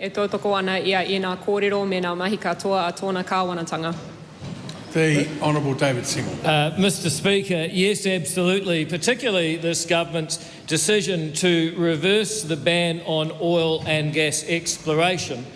E tautoko ana ia I ngā kōrero me ngā mahi katoa a tōna kāwanatanga. The Honourable David Seymour. Mr Speaker, yes, absolutely, particularly this government's decision to reverse the ban on oil and gas exploration.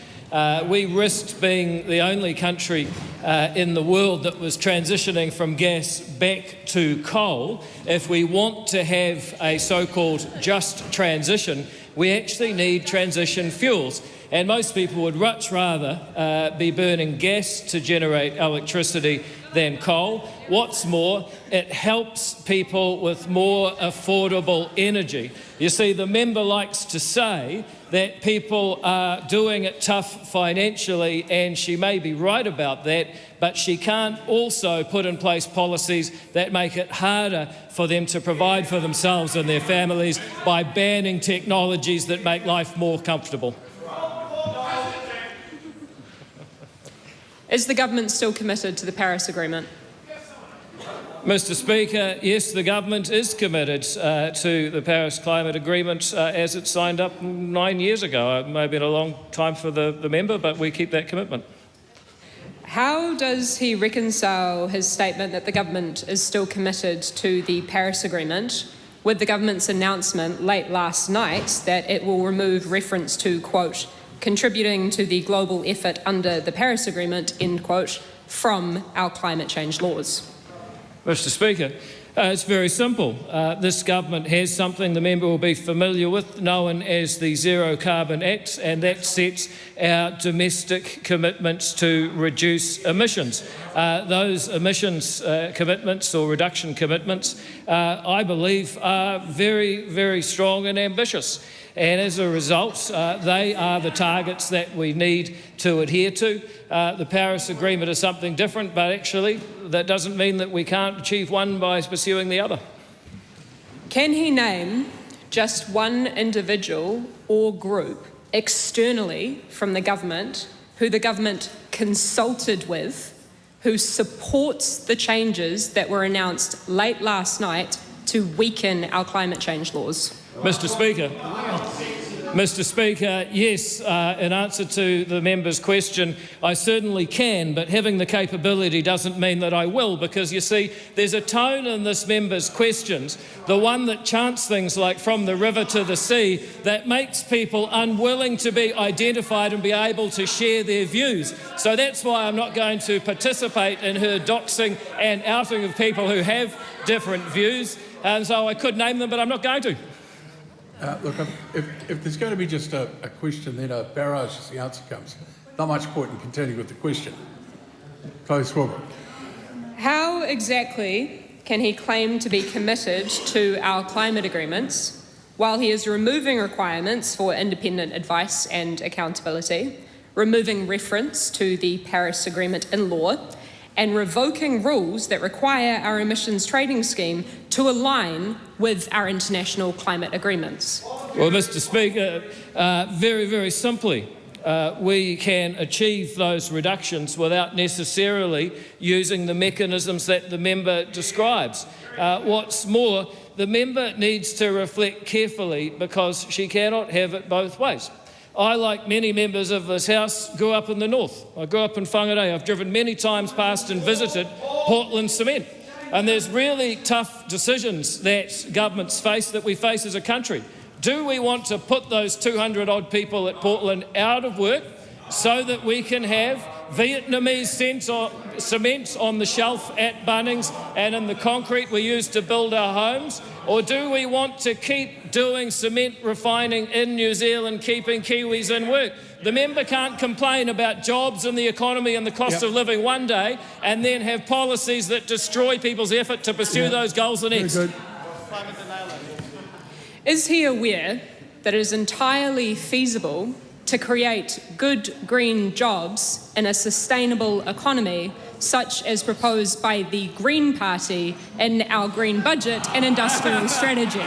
We risked being the only country in the world that was transitioning from gas back to coal. If we want to have a so-called just transition, we actually need transition fuels. And most people would much rather be burning gas to generate electricity than coal. What's more, it helps people with more affordable energy. You see, the member likes to say that people are doing it tough financially, and she may be right about that, but she can't also put in place policies that make it harder for them to provide for themselves and their families by banning technologies that make life more comfortable. Is the government still committed to the Paris Agreement? Mr Speaker, yes, the government is committed to the Paris Climate Agreement as it signed up 9 years ago. It may have been a long time for the member, but we keep that commitment. How does he reconcile his statement that the government is still committed to the Paris Agreement with the government's announcement late last night that it will remove reference to, quote, contributing to the global effort under the Paris Agreement, end quote, from our climate change laws? Mr Speaker, it's very simple. This government has something the member will be familiar with, known as the Zero Carbon Act, and that sets our domestic commitments to reduce emissions. Those emissions commitments or reduction commitments, I believe, are very, very strong and ambitious. And as a result, they are the targets that we need to adhere to. The Paris Agreement is something different, but actually that doesn't mean that we can't achieve one by pursuing the other. Can he name just one individual or group externally from the government who the government consulted with, who supports the changes that were announced late last night to weaken our climate change laws? Mr Speaker, yes, in answer to the member's question, I certainly can, but having the capability doesn't mean that I will, because, you see, there's a tone in this member's questions, the one that chants things like from the river to the sea, that makes people unwilling to be identified and be able to share their views. So that's why I'm not going to participate in her doxing and outing of people who have different views, and so I could name them, but I'm not going to. Look, if there's going to be just a question, then a barrage as the answer comes. Not much point in continuing with the question. Close forward. How exactly can he claim to be committed to our climate agreements while he is removing requirements for independent advice and accountability, removing reference to the Paris Agreement in law, and revoking rules that require our emissions trading scheme to align with our international climate agreements? Well, Mr Speaker, very, very simply, we can achieve those reductions without necessarily using the mechanisms that the member describes. What's more, the member needs to reflect carefully, because she cannot have it both ways. I, like many members of this House, grew up in the north. I grew up in Whangarei. I've driven many times past and visited Portland Cement. And there's really tough decisions that governments face, that we face as a country. Do we want to put those 200-odd people at Portland out of work so that we can have Vietnamese cement on the shelf at Bunnings and in the concrete we use to build our homes? Or do we want to keep doing cement refining in New Zealand, keeping Kiwis in work? The member can't complain about jobs and the economy and the cost of living one day and then have policies that destroy people's effort to pursue those goals the next. Is he aware that it is entirely feasible to create good green jobs in a sustainable economy, such as proposed by the Green Party in our green budget and industrial strategy?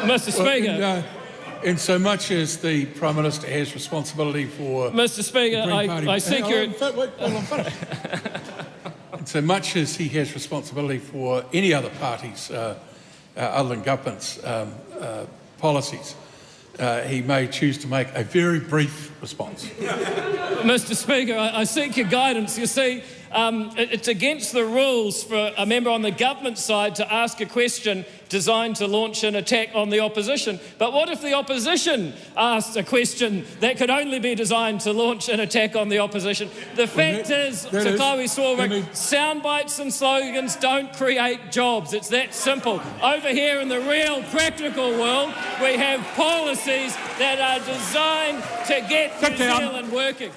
Mr Speaker. Well, in so much as the Prime Minister has responsibility for... Mr Speaker, I seek your... In so much as he has responsibility for any other parties other than government's policies, he may choose to make a very brief response. Mr. Speaker, I seek your guidance. You see, it's against the rules for a member on the government side to ask a question designed to launch an attack on the opposition. But what if the opposition asked a question that could only be designed to launch an attack on the opposition? The fact is, Chlöe Swarbrick, sound bites and slogans don't create jobs. It's that simple. Over here in the real practical world, we have policies that are designed to get New Zealand working.